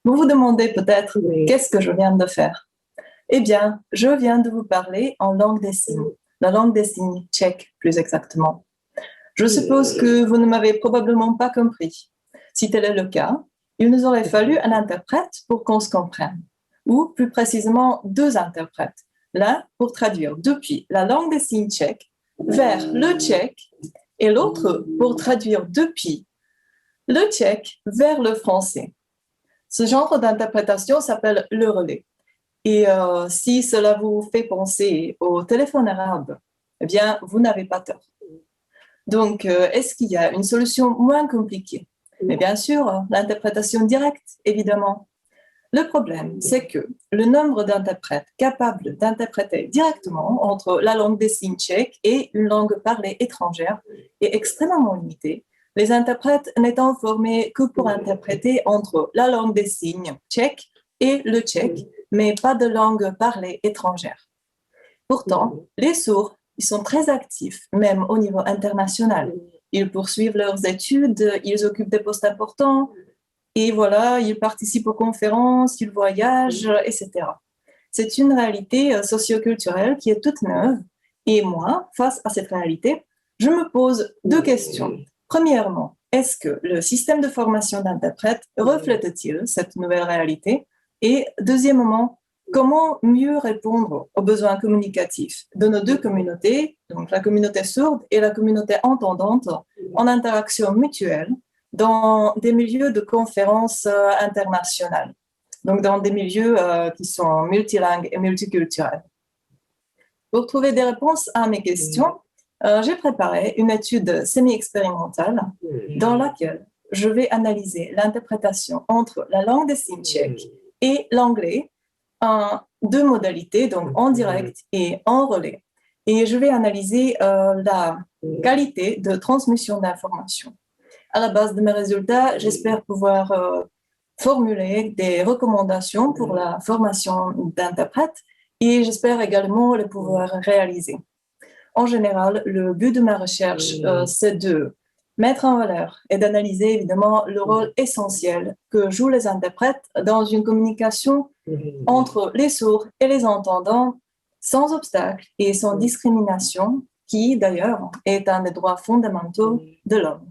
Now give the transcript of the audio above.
Vous vous demandez peut-être Oui. qu'est-ce que je viens de faire? Eh bien, je viens de vous parler en langue des signes, la langue des signes tchèque plus exactement. Je suppose que vous ne m'avez probablement pas compris. Si tel est le cas, il nous aurait fallu un interprète pour qu'on se comprenne, ou plus précisément deux interprètes, l'un pour traduire depuis la langue des signes tchèque vers le tchèque et l'autre pour traduire depuis le tchèque vers le français. Ce genre d'interprétation s'appelle le relais. Et si cela vous fait penser au téléphone arabe, eh bien, vous n'avez pas tort. Donc, est-ce qu'il y a une solution moins compliquée? Mais bien sûr, l'interprétation directe, évidemment. Le problème, c'est que le nombre d'interprètes capables d'interpréter directement entre la langue des signes tchèque et une langue parlée étrangère est extrêmement limité, les interprètes n'étant formés que pour interpréter entre la langue des signes tchèque et le tchèque, mais pas de langue parlée étrangère. Pourtant, les sourds, ils sont très actifs, même au niveau international. Ils poursuivent leurs études, ils occupent des postes importants, et voilà, ils participent aux conférences, ils voyagent, etc. C'est une réalité socioculturelle qui est toute neuve. Et moi, face à cette réalité, je me pose deux questions. Premièrement, est-ce que le système de formation d'interprète reflète-t-il cette nouvelle réalité? Et deuxièmement, comment mieux répondre aux besoins communicatifs de nos deux communautés, donc la communauté sourde et la communauté entendante, en interaction mutuelle dans des milieux de conférences internationales, donc dans des milieux qui sont multilingues et multiculturels. Pour trouver des réponses à mes questions, j'ai préparé une étude semi-expérimentale dans laquelle je vais analyser l'interprétation entre la langue des signes tchèques et l'anglais en deux modalités, donc en direct et en relais. Et je vais analyser la qualité de transmission d'informations. À la base de mes résultats, j'espère pouvoir formuler des recommandations pour la formation d'interprètes et j'espère également les pouvoir réaliser. En général, le but de ma recherche, c'est de mettre en valeur et d'analyser évidemment le rôle essentiel que jouent les interprètes dans une communication entre les sourds et les entendants sans obstacle et sans discrimination, qui d'ailleurs est un des droits fondamentaux de l'homme.